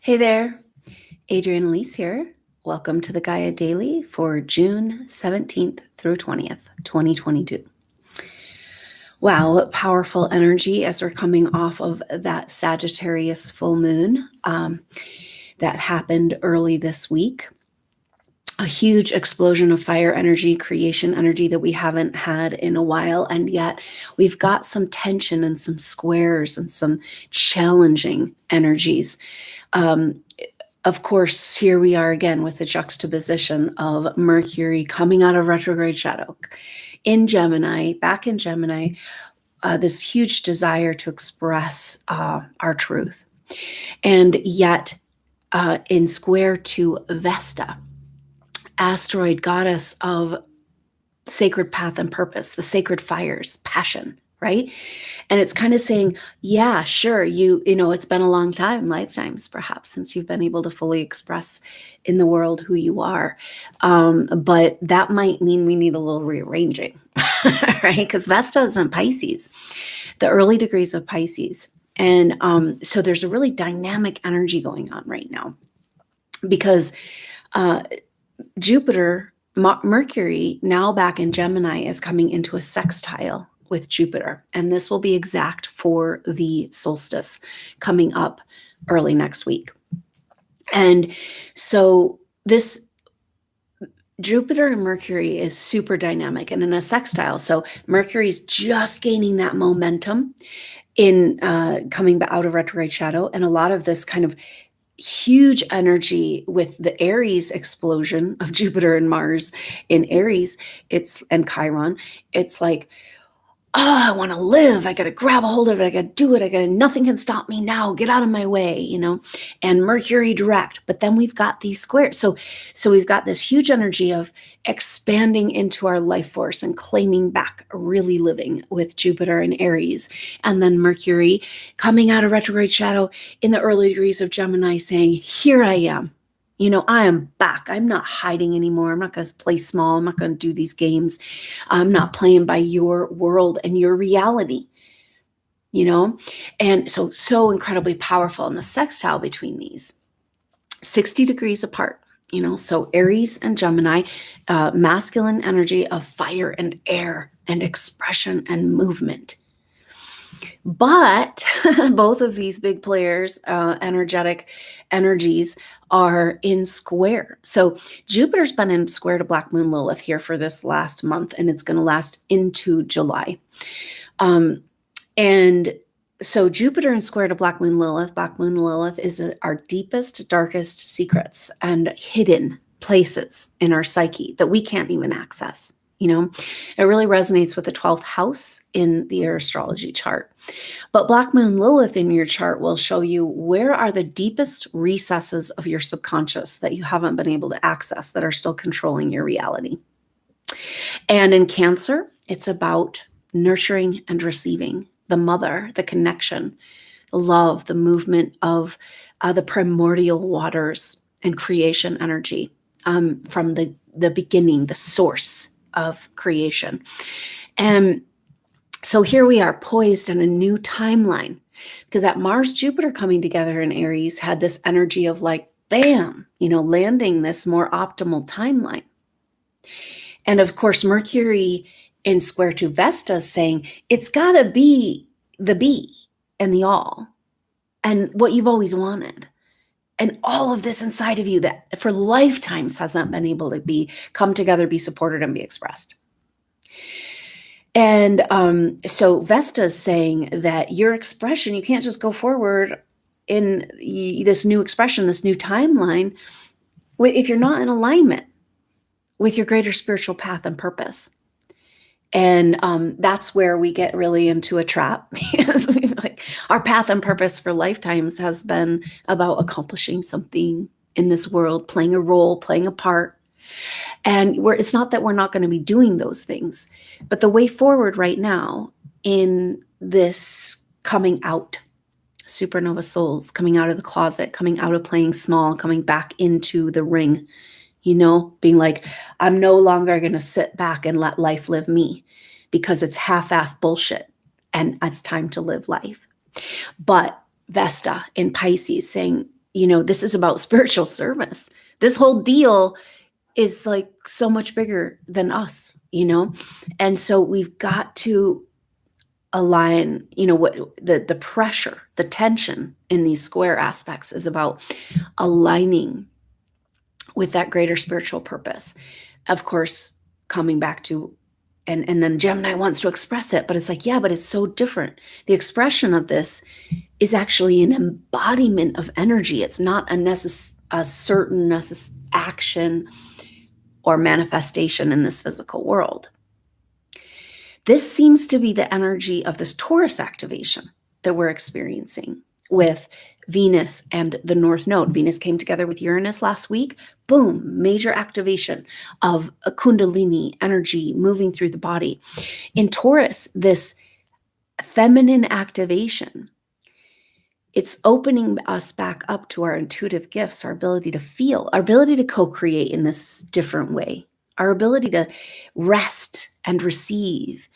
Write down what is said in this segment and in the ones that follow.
Hey there, Adrienne Elise here. Welcome to the GAIA Daily for June 17th through 20th, 2022. Wow, what powerful energy as we're coming off of that Sagittarius full moon that happened early this week. A huge explosion of fire energy, creation energy that we haven't had in a while. And yet we've got some tension and some squares and some challenging energies. Of course, here we are again with the juxtaposition of Mercury coming out of retrograde shadow in Gemini, back in Gemini, this huge desire to express our truth. And yet in square to Vesta, asteroid goddess of sacred path and purpose, the sacred fires, passion, right? And it's kind of saying, yeah, sure, you know, it's been a long time, lifetimes perhaps, since you've been able to fully express in the world who you are. But that might mean we need a little rearranging, right? Because Vesta is in Pisces, the early degrees of Pisces. And so there's a really dynamic energy going on right now because Jupiter, Mercury, now back in Gemini, is coming into a sextile with Jupiter. And this will be exact for the solstice coming up early next week. And so this Jupiter and Mercury is super dynamic and in a sextile. So Mercury's just gaining that momentum in coming out of retrograde shadow. And a lot of this kind of huge energy with the Aries explosion of Jupiter and Mars in Aries, and Chiron, it's like, oh, I want to live. I got to grab a hold of it. I got to do it. Nothing can stop me now. Get out of my way, you know, and Mercury direct. But then we've got these squares. So we've got this huge energy of expanding into our life force and claiming back really living with Jupiter and Aries. And then Mercury coming out of retrograde shadow in the early degrees of Gemini saying, here I am. You know, I am back. I'm not hiding anymore. I'm not going to play small. I'm not going to do these games. I'm not playing by your world and your reality, you know? And so incredibly powerful. And the sextile between these, 60 degrees apart, you know? So Aries and Gemini, masculine energy of fire and air and expression and movement. But both of these big players, energetic energies, are in square. So Jupiter's been in square to Black Moon Lilith here for this last month, and it's going to last into July. And so Jupiter in square to Black Moon Lilith is our deepest, darkest secrets and hidden places in our psyche that we can't even access. You know, it really resonates with the 12th house in the astrology chart. But Black Moon Lilith in your chart will show you where are the deepest recesses of your subconscious that you haven't been able to access that are still controlling your reality. And in Cancer, it's about nurturing and receiving, the mother, the connection, the love, the movement of the primordial waters and creation energy from the beginning, the source of creation. And so here we are poised in a new timeline because that Mars Jupiter coming together in Aries had this energy of like, bam, you know, landing this more optimal timeline. And of course, Mercury in square to Vesta saying it's got to be the be and the all and what you've always wanted. And all of this inside of you that for lifetimes hasn't been able to come together, be supported, and be expressed. And so Vesta's saying that your expression, you can't just go forward in this new expression, this new timeline, if you're not in alignment with your greater spiritual path and purpose. And that's where we get really into a trap because our path and purpose for lifetimes has been about accomplishing something in this world, playing a role, playing a part. And it's not that we're not going to be doing those things, but the way forward right now in this coming out, SuperNova souls coming out of the closet, coming out of playing small, coming back into the ring, you know, being like, I'm no longer going to sit back and let life live me because it's half-assed bullshit and it's time to live life. But Vesta in Pisces saying, this is about spiritual service. This whole deal is like so much bigger than us, and so we've got to align, what the pressure, the tension in these square aspects is about aligning with that greater spiritual purpose. Of course, coming back to, and then Gemini wants to express it, but it's like, yeah, but it's so different. The expression of this is actually an embodiment of energy. It's not a certain action or manifestation in this physical world. This seems to be the energy of this Taurus activation that we're experiencing with Venus and the North Node. Venus came together with Uranus last week. Boom, major activation of a Kundalini energy moving through the body. In Taurus, this feminine activation, it's opening us back up to our intuitive gifts, our ability to feel, our ability to co-create in this different way, our ability to rest and receive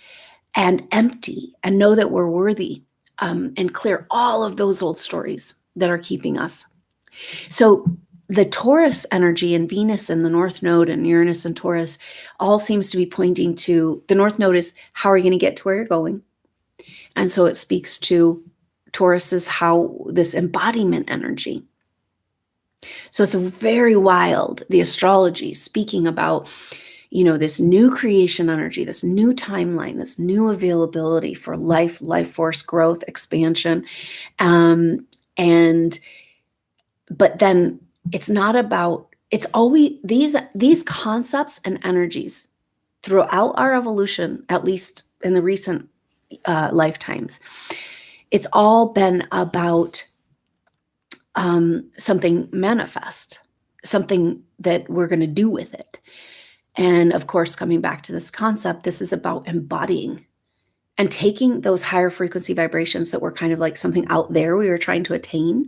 and empty and know that we're worthy, and clear all of those old stories that are keeping us. So the Taurus energy and Venus and the North Node and Uranus and Taurus all seems to be pointing to, the North Node is how are you going to get to where you're going? And so it speaks to Taurus is how this embodiment energy. So it's a very wild, the astrology speaking about, this new creation energy, this new timeline, this new availability for life force, growth, expansion. But then it's not about, it's always these concepts and energies throughout our evolution, at least in the recent lifetimes, it's all been about something manifest, something that we're going to do with it. And of course, coming back to this concept, this is about embodying and taking those higher frequency vibrations that were kind of like something out there we were trying to attain.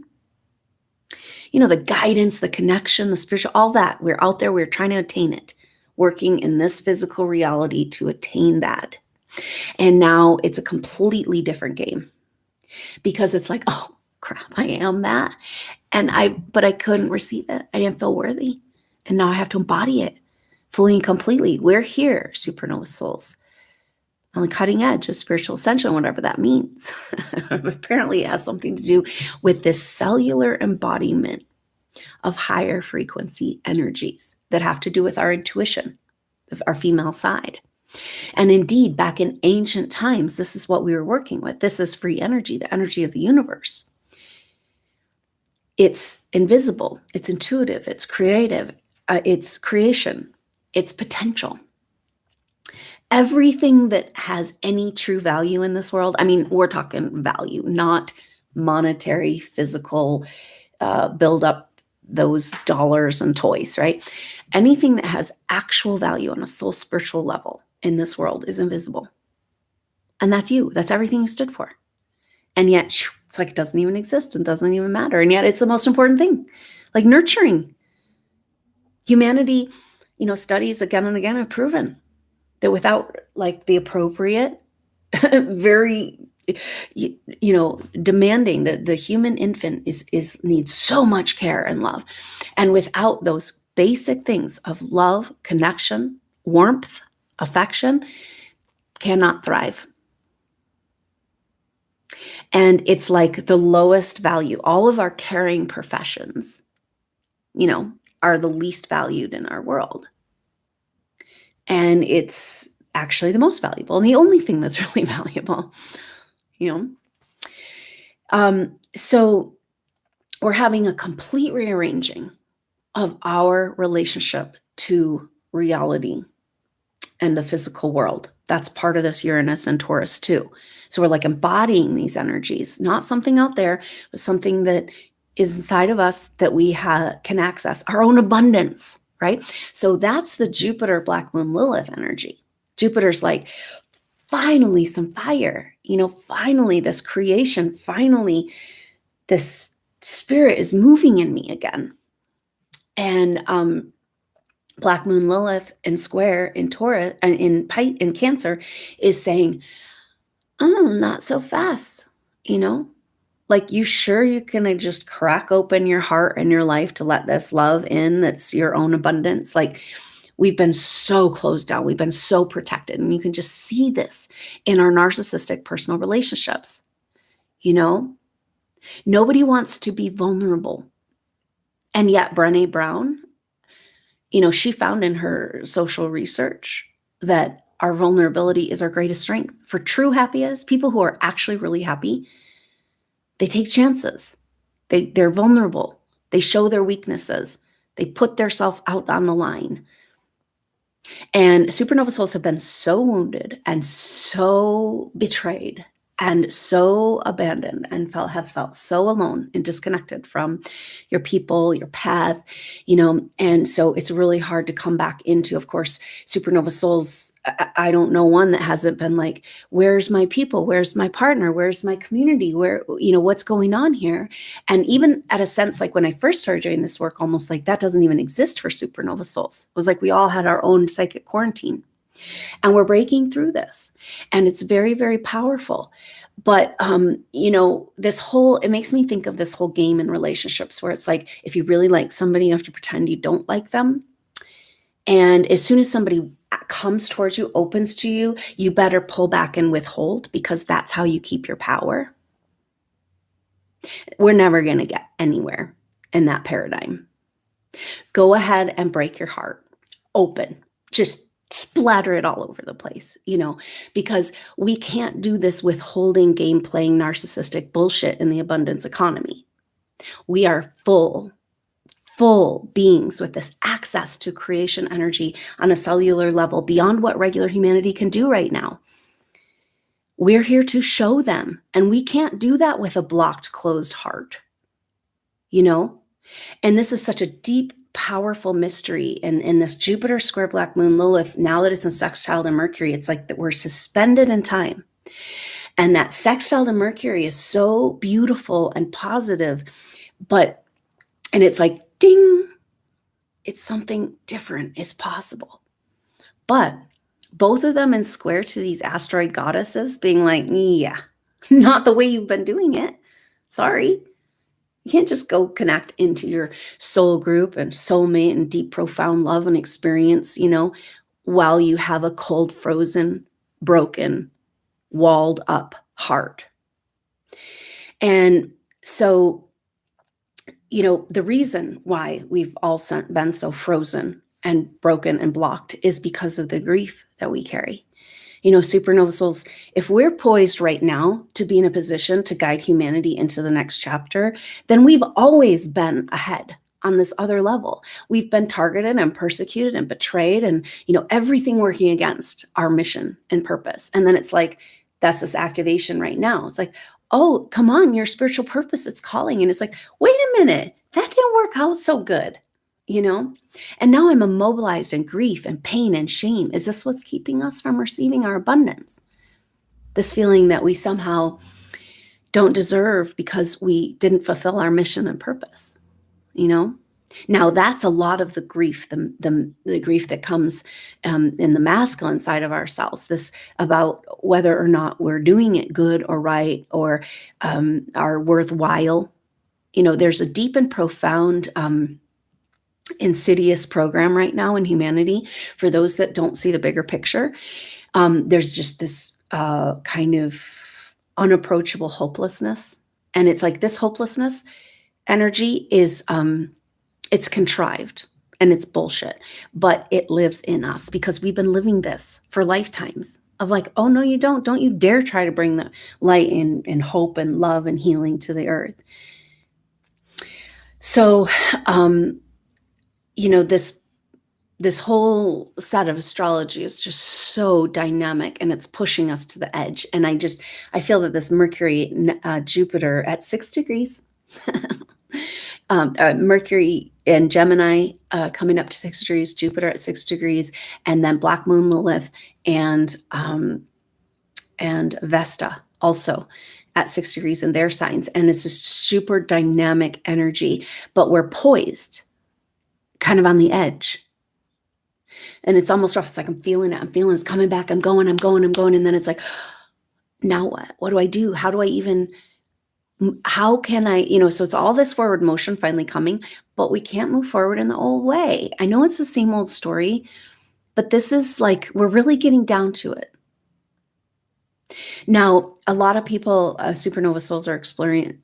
The guidance, the connection, the spiritual, all that. We're out there, we're trying to attain it, working in this physical reality to attain that. And now it's a completely different game because it's like, oh crap, I am that. But I couldn't receive it. I didn't feel worthy. And now I have to embody it fully and completely. We're here, SuperNova souls, on the cutting edge of spiritual ascension, whatever that means. Apparently it has something to do with this cellular embodiment of higher frequency energies that have to do with our intuition, of our female side. And indeed, back in ancient times, this is what we were working with. This is free energy, the energy of the universe. It's invisible, it's intuitive, it's creative, it's creation, it's potential. Everything that has any true value in this world, I mean, we're talking value, not monetary, physical, build up those dollars and toys, right? Anything that has actual value on a soul spiritual level in this world is invisible. And that's you. That's everything you stood for. And yet it's like it doesn't even exist and doesn't even matter. And yet it's the most important thing, like nurturing. Humanity, studies again and again have proven that without like the appropriate, very, demanding, that the human infant needs so much care and love. And without those basic things of love, connection, warmth, affection, cannot thrive. And it's like the lowest value. All of our caring professions, are the least valued in our world. And it's actually the most valuable and the only thing that's really valuable, So we're having a complete rearranging of our relationship to reality and the physical world. That's part of this Uranus and Taurus too. So we're like embodying these energies, not something out there, but something that is inside of us that we can access, our own abundance, right? So that's the Jupiter, Black Moon, Lilith energy. Jupiter's like, finally some fire, finally this creation, finally this spirit is moving in me again. And Black Moon Lilith in square in Taurus and in Cancer is saying, oh, not so fast, Like, you sure you can just crack open your heart and your life to let this love in that's your own abundance? Like, we've been so closed down. We've been so protected. And you can just see this in our narcissistic personal relationships. You know, nobody wants to be vulnerable. And yet Brené Brown, you know, she found in her social research that our vulnerability is our greatest strength. For true happiness, people who are actually really happy, they take chances. They're vulnerable. They show their weaknesses. They put themselves out on the line. And supernova souls have been so wounded and so betrayed and so abandoned and have felt so alone and disconnected from your people, your path, you know. And so it's really hard to come back into, of course, supernova souls. I don't know one that hasn't been like, where's my people? Where's my partner? Where's my community? Where, you know, what's going on here? And even at a sense, like when I first started doing this work, almost like that doesn't even exist for supernova souls. It was like we all had our own psychic quarantine. And we're breaking through this. And it's very, very powerful. But, you know, it makes me think of this whole game in relationships where it's like, if you really like somebody, you have to pretend you don't like them. And as soon as somebody comes towards you, opens to you, you better pull back and withhold, because that's how you keep your power. We're never going to get anywhere in that paradigm. Go ahead and break your heart open. Just splatter it all over the place, you know, because we can't do this withholding, game playing, narcissistic bullshit in the abundance economy. We are full beings with this access to creation energy on a cellular level beyond what regular humanity can do right now. We're here to show them, and we can't do that with a blocked, closed heart, you know? And this is such a deep, powerful mystery. And in this Jupiter square black moon Lilith, now that it's in sextile to Mercury, it's like that we're suspended in time. And that sextile to Mercury is so beautiful and positive, and it's like, ding, it's something different is possible. But both of them in square to these asteroid goddesses being like, yeah, not the way you've been doing it. Sorry. You can't just go connect into your soul group and soulmate and deep, profound love and experience, you know, while you have a cold, frozen, broken, walled up heart. And so, you know, the reason why we've all been so frozen and broken and blocked is because of the grief that we carry. You know, supernova souls, if we're poised right now to be in a position to guide humanity into the next chapter, then we've always been ahead on this other level. We've been targeted and persecuted and betrayed and, you know, everything working against our mission and purpose. And then it's like, that's this activation right now. It's like, oh, come on, your spiritual purpose, it's calling. And it's like, wait a minute, that didn't work out so good, you know? And now I'm immobilized in grief and pain and shame. Is this what's keeping us from receiving our abundance? This feeling that we somehow don't deserve because we didn't fulfill our mission and purpose, you know? Now that's a lot of the grief, the grief that comes in the masculine side of ourselves, this about whether or not we're doing it good or right or are worthwhile. You know, there's a deep and profound insidious program right now in humanity for those that don't see the bigger picture. There's just this kind of unapproachable hopelessness. And it's like this hopelessness energy is, it's contrived and it's bullshit, but it lives in us because we've been living this for lifetimes of like, oh no, you don't you dare try to bring the light and hope and love and healing to the earth. So, you know, this whole set of astrology is just so dynamic and it's pushing us to the edge. And I feel that this Mercury, Jupiter at 6 degrees, Mercury in Gemini coming up to 6 degrees, Jupiter at 6 degrees, and then Black Moon Lilith and Vesta also at 6 degrees in their signs. And it's a super dynamic energy, but we're poised kind of on the edge. And it's almost rough. It's like, I'm feeling it. It's coming back. I'm going. And then it's like, now what? What do I do? How do I even How can I, so it's all this forward motion finally coming, but we can't move forward in the old way. I know it's the same old story, but this is like, we're really getting down to it. Now, a lot of people, supernova souls, are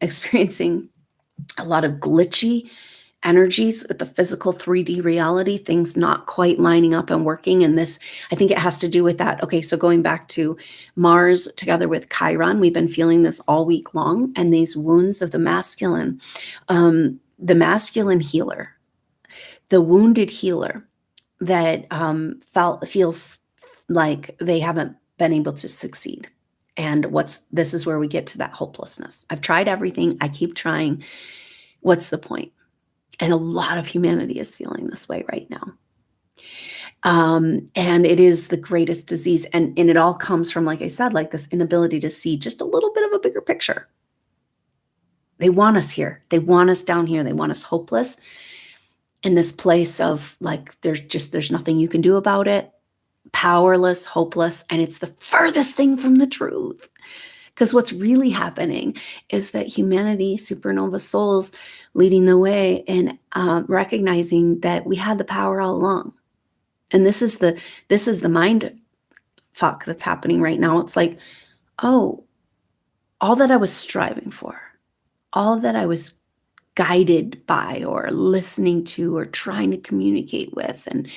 experiencing a lot of glitchy energies with the physical 3D reality, things not quite lining up and working. And this, I think it has to do with that. Okay, so going back to Mars together with Chiron, we've been feeling this all week long, and these wounds of the masculine healer, the wounded healer that feels like they haven't been able to succeed. And this is where we get to that hopelessness. I've tried everything. I keep trying. What's the point? And a lot of humanity is feeling this way right now. And it is the greatest disease. And it all comes from, like I said, like this inability to see just a little bit of a bigger picture. They want us here. They want us down here. They want us hopeless in this place of like, there's nothing you can do about it. Powerless, hopeless. And it's the furthest thing from the truth. Because what's really happening is that humanity, supernova souls, leading the way in recognizing that we had the power all along. And this is the mind fuck that's happening right now. It's like, oh, all that I was striving for, all that I was guided by or listening to or trying to communicate with, and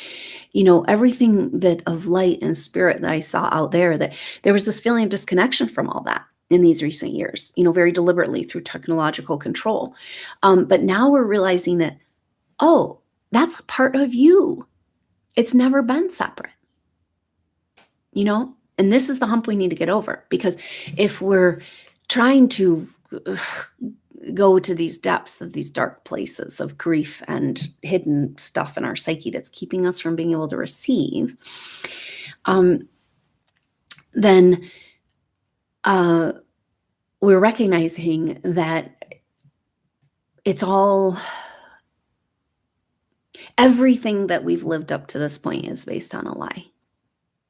everything that of light and spirit that I saw out there, that there was this feeling of disconnection from all that in these recent years, very deliberately through technological control. But now we're realizing that, oh, that's a part of you. It's never been separate, and this is the hump we need to get over, because if we're trying to go to these depths of these dark places of grief and hidden stuff in our psyche that's keeping us from being able to receive, then we're recognizing that it's all, everything that we've lived up to this point is based on a lie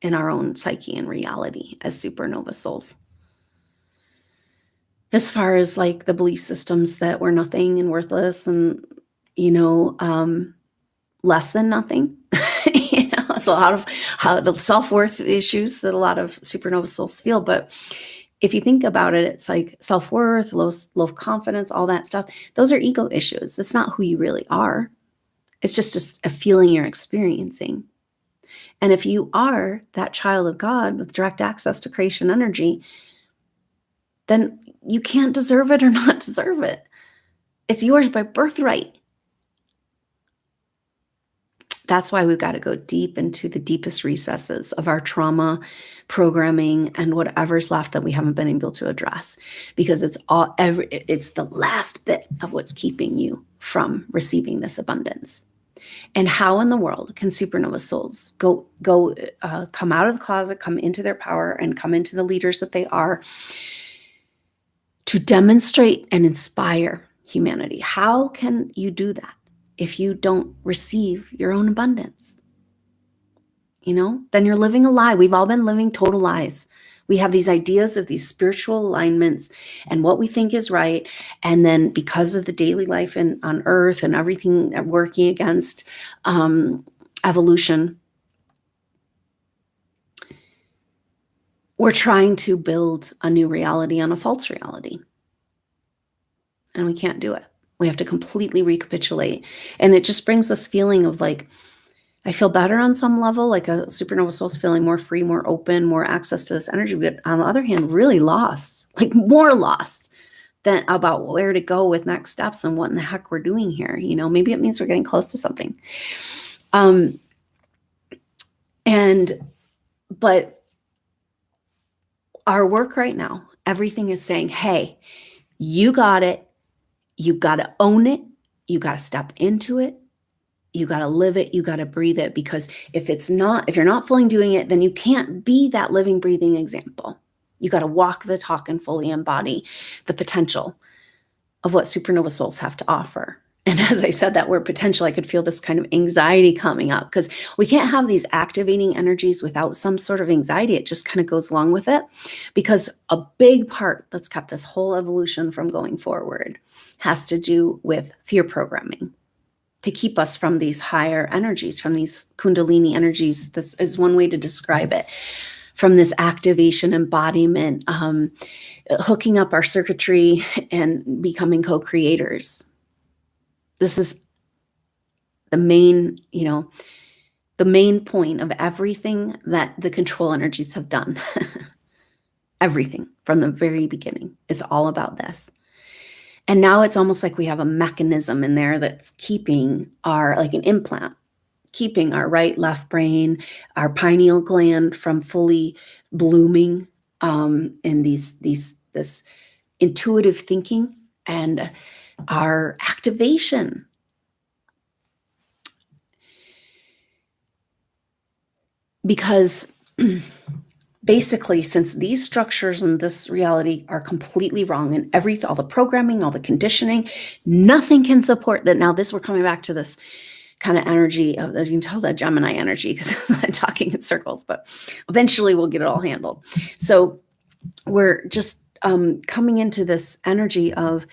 in our own psyche and reality as supernova souls. As far as like the belief systems that we're nothing and worthless and, less than nothing, it's a lot of how the self-worth issues that a lot of supernova souls feel. But if you think about it, it's like self-worth, low confidence, all that stuff. Those are ego issues. It's not who you really are. It's just a feeling you're experiencing. And if you are that child of God with direct access to creation energy, then you can't deserve it or not deserve it. It's yours by birthright. That's why we've got to go deep into the deepest recesses of our trauma programming and whatever's left that we haven't been able to address, because it's the last bit of what's keeping you from receiving this abundance. And how in the world can supernova souls come out of the closet, come into their power, and come into the leaders that they are, to demonstrate and inspire humanity? How can you do that if you don't receive your own abundance? Then you're living a lie. We've all been living total lies. We have these ideas of these spiritual alignments and what we think is right. And then because of the daily life on Earth and everything working against evolution, we're trying to build a new reality on a false reality. And we can't do it. We have to completely recapitulate. And it just brings this feeling of like, I feel better on some level, like a supernova soul's feeling more free, more open, more access to this energy. But on the other hand, really lost, like more lost than about where to go with next steps and what in the heck we're doing here. Maybe it means we're getting close to something. But our work right now, everything is saying, hey, you got it. You got to own it. You got to step into it. You got to live it. You got to breathe it. Because if you're not fully doing it, then you can't be that living, breathing example. You got to walk the talk and fully embody the potential of what supernova souls have to offer. And as I said that word potential, I could feel this kind of anxiety coming up, because we can't have these activating energies without some sort of anxiety. It just kind of goes along with it, because a big part that's kept this whole evolution from going forward has to do with fear programming, to keep us from these higher energies, from these Kundalini energies. This is one way to describe it. From this activation, embodiment, hooking up our circuitry and becoming co-creators. This is the main, the main point of everything that the control energies have done. Everything from the very beginning is all about this. And now it's almost like we have a mechanism in there that's keeping like an implant, keeping our right, left brain, our pineal gland from fully blooming in this intuitive thinking, and our activation. Because basically, since these structures and this reality are completely wrong, and all the programming, all the conditioning, nothing can support that. Now we're coming back to this kind of energy of, as you can tell, that Gemini energy, because I'm talking in circles, but eventually we'll get it all handled. So we're just coming into this energy of,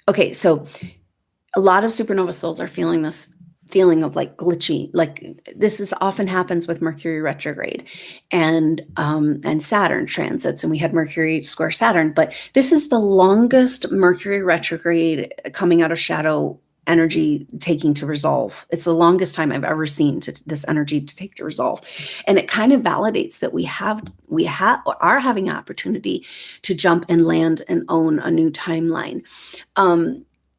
okay, so a lot of supernova souls are feeling this feeling of like glitchy, like this is often happens with Mercury retrograde and Saturn transits, and we had Mercury square Saturn, but this is the longest Mercury retrograde coming out of shadow energy taking to resolve. It's the longest time I've ever seen this energy to take to resolve. And it kind of validates that we are having an opportunity to jump and land and own a new timeline.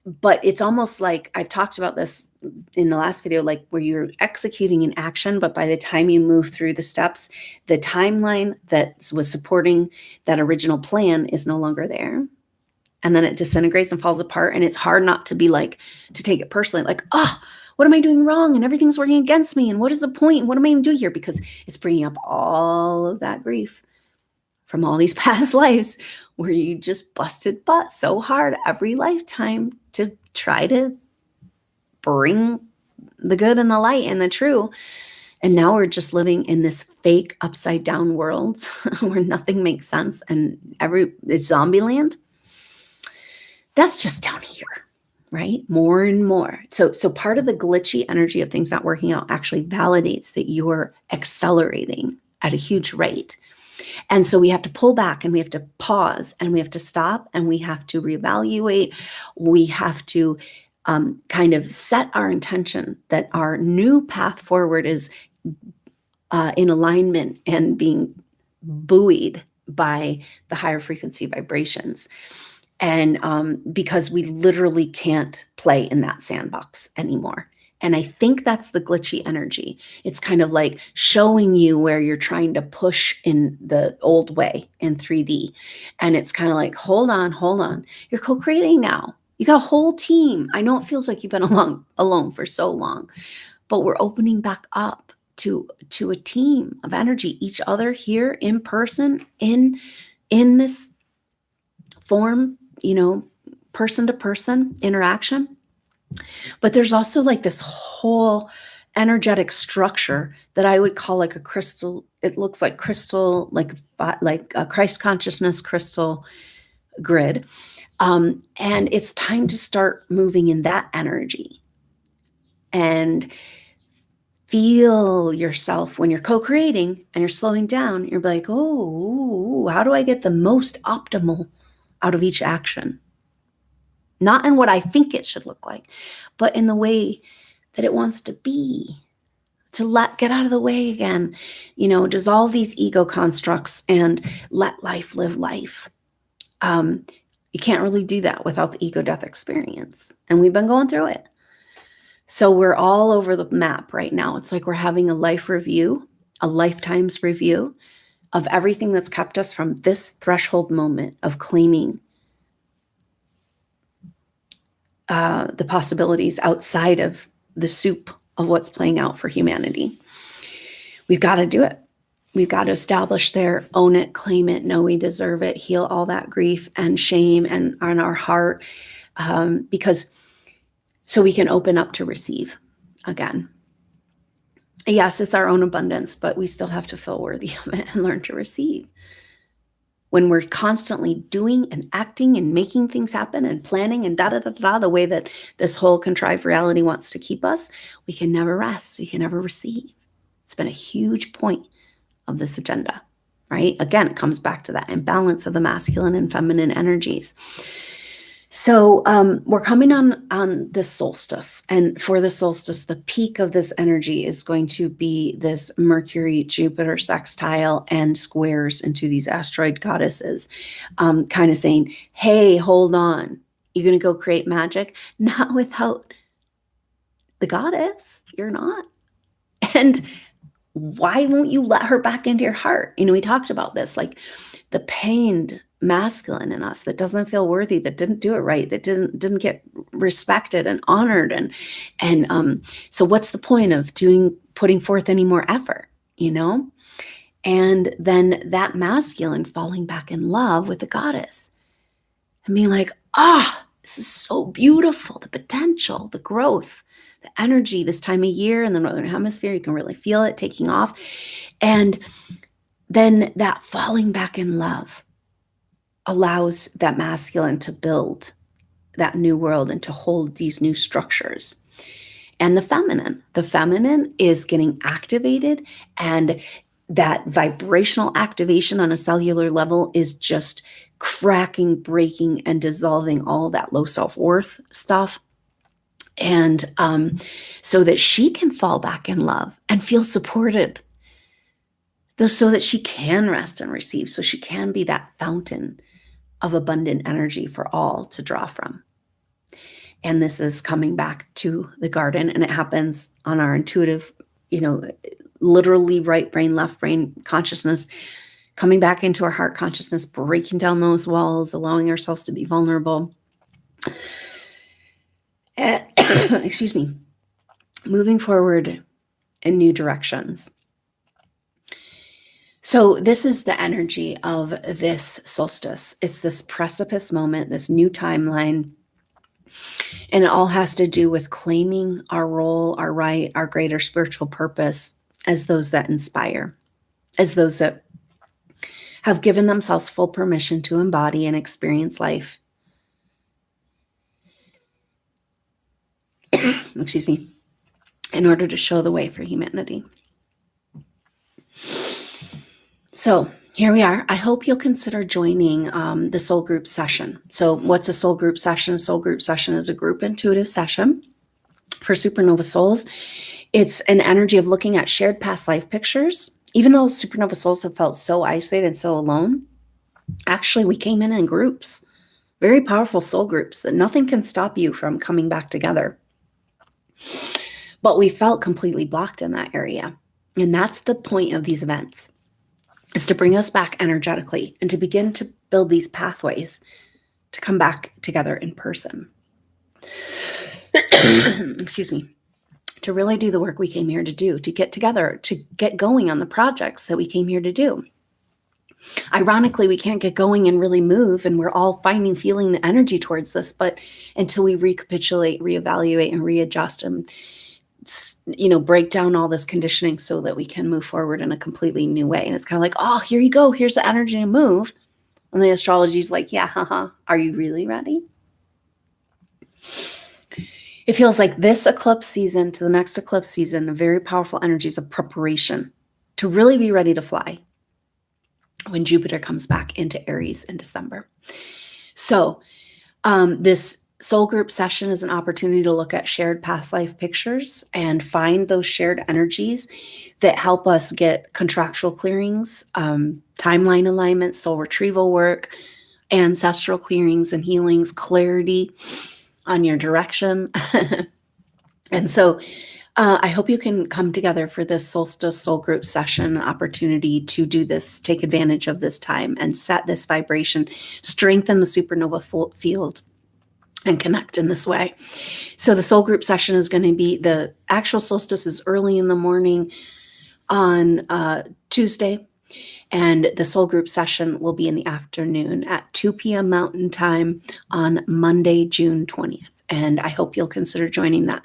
But it's almost like, I've talked about this in the last video, like where you're executing an action, but by the time you move through the steps, the timeline that was supporting that original plan is no longer there. And then it disintegrates and falls apart. And it's hard not to be like, to take it personally, like, oh, what am I doing wrong? And everything's working against me. And what is the point? What am I even doing here? Because it's bringing up all of that grief from all these past lives where you just busted butt so hard every lifetime to try to bring the good and the light and the true. And now we're just living in this fake upside down world where nothing makes sense, and it's zombie land. That's just down here, right? More and more. So part of the glitchy energy of things not working out actually validates that you're accelerating at a huge rate. And so we have to pull back, and we have to pause, and we have to stop, and we have to reevaluate. We have to kind of set our intention that our new path forward is in alignment and being buoyed by the higher frequency vibrations. And because we literally can't play in that sandbox anymore. And I think that's the glitchy energy. It's kind of like showing you where you're trying to push in the old way in 3D. And it's kind of like, hold on. You're co-creating now. You got a whole team. I know it feels like you've been alone for so long, but we're opening back up to a team of energy, each other here in person, in this form, person to person interaction. But there's also like this whole energetic structure that I would call like a crystal. It looks like crystal, like a Christ consciousness crystal grid. And it's time to start moving in that energy and feel yourself when you're co-creating and you're slowing down. You're like, oh, how do I get the most optimal out of each action? Not in what I think it should look like, but in the way that it wants to be, to get out of the way again, dissolve these ego constructs and let life live life. You can't really do that without the ego death experience. And we've been going through it. So we're all over the map right now. It's like we're having a life review, a lifetime's review of everything that's kept us from this threshold moment of claiming the possibilities outside of the soup of what's playing out for humanity. We've got to do it. We've got to establish there, own it, claim it, know we deserve it, heal all that grief and shame and on our heart, because so we can open up to receive again. Yes, it's our own abundance, but we still have to feel worthy of it and learn to receive. When we're constantly doing and acting and making things happen and planning and the way that this whole contrived reality wants to keep us, we can never rest. We can never receive. It's been a huge point of this agenda, right? Again, it comes back to that imbalance of the masculine and feminine energies. So we're coming on this solstice, and for the solstice, the peak of this energy is going to be this Mercury, Jupiter sextile and squares into these asteroid goddesses, kind of saying, hey, hold on, you're going to go create magic? Not without the goddess. You're not. And why won't you let her back into your heart? We talked about this, like the pained masculine in us that doesn't feel worthy, that didn't do it right, that didn't get respected and honored, and so what's the point of putting forth any more effort, and then that masculine falling back in love with the goddess and being like, this is so beautiful, the potential, the growth, the energy this time of year in the northern hemisphere, you can really feel it taking off. And then that falling back in love allows that masculine to build that new world and to hold these new structures. And the feminine is getting activated, and that vibrational activation on a cellular level is just cracking, breaking, and dissolving all that low self-worth stuff. And so that she can fall back in love and feel supported, so that she can rest and receive, so she can be that fountain of abundant energy for all to draw from. And this is coming back to the garden, and it happens on our intuitive, literally right brain, left brain consciousness, coming back into our heart consciousness, breaking down those walls, allowing ourselves to be vulnerable. Excuse me, moving forward in new directions. So this is the energy of this solstice. It's this precipice moment, this new timeline. And it all has to do with claiming our role, our right, our greater spiritual purpose as those that inspire, as those that have given themselves full permission to embody and experience life. Excuse me, in order to show the way for humanity. So here we are. I hope you'll consider joining the Soul Group Session. So what's a Soul Group Session? A Soul Group Session is a group intuitive session for SuperNova Souls. It's an energy of looking at shared past life pictures. Even though SuperNova Souls have felt so isolated and so alone, actually we came in groups, very powerful soul groups, and nothing can stop you from coming back together. But we felt completely blocked in that area. And that's the point of these events, is to bring us back energetically and to begin to build these pathways to come back together in person. Excuse me. To really do the work we came here to do, to get together, to get going on the projects that we came here to do. Ironically, we can't get going and really move, and we're all feeling the energy towards this, but until we recapitulate, reevaluate, and readjust and break down all this conditioning so that we can move forward in a completely new way. And it's kind of like, oh, here you go. Here's the energy to move. And the astrology is like, yeah, haha. Are you really ready? It feels like this eclipse season to the next eclipse season, very powerful energies of preparation to really be ready to fly when Jupiter comes back into Aries in December. So this Soul Group Session is an opportunity to look at shared past life pictures and find those shared energies that help us get contractual clearings, timeline alignment, soul retrieval work, ancestral clearings and healings, clarity on your direction. And so I hope you can come together for this Solstice Soul Group Session opportunity to do this, take advantage of this time and set this vibration, strengthen the supernova field, and connect in this way. So the Soul Group Session is going to be, the actual solstice is early in the morning on Tuesday. And the soul group session will be in the afternoon at 2 p.m. Mountain Time on Monday, June 20th. And I hope you'll consider joining that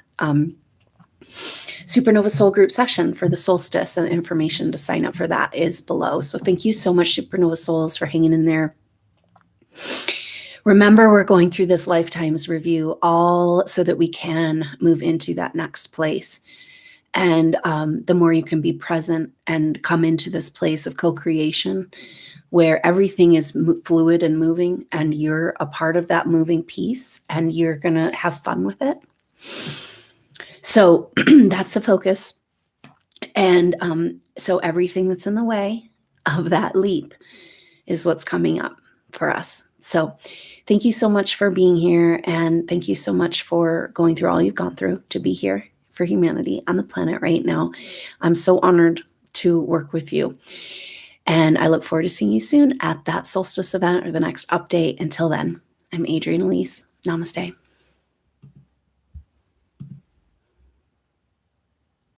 SuperNova Soul Group Session for the solstice, and the information to sign up for that is below. So thank you so much, SuperNova Souls, for hanging in there. Remember, we're going through this lifetimes review all so that we can move into that next place. And the more you can be present and come into this place of co-creation where everything is fluid and moving, and you're a part of that moving piece, and you're going to have fun with it. So that's the focus. And so everything that's in the way of that leap is what's coming up for us. So thank you so much for being here. And thank you so much for going through all you've gone through to be here for humanity on the planet right now. I'm so honored to work with you. And I look forward to seeing you soon at that solstice event or the next update. Until then, I'm Adrienne Elise. Namaste.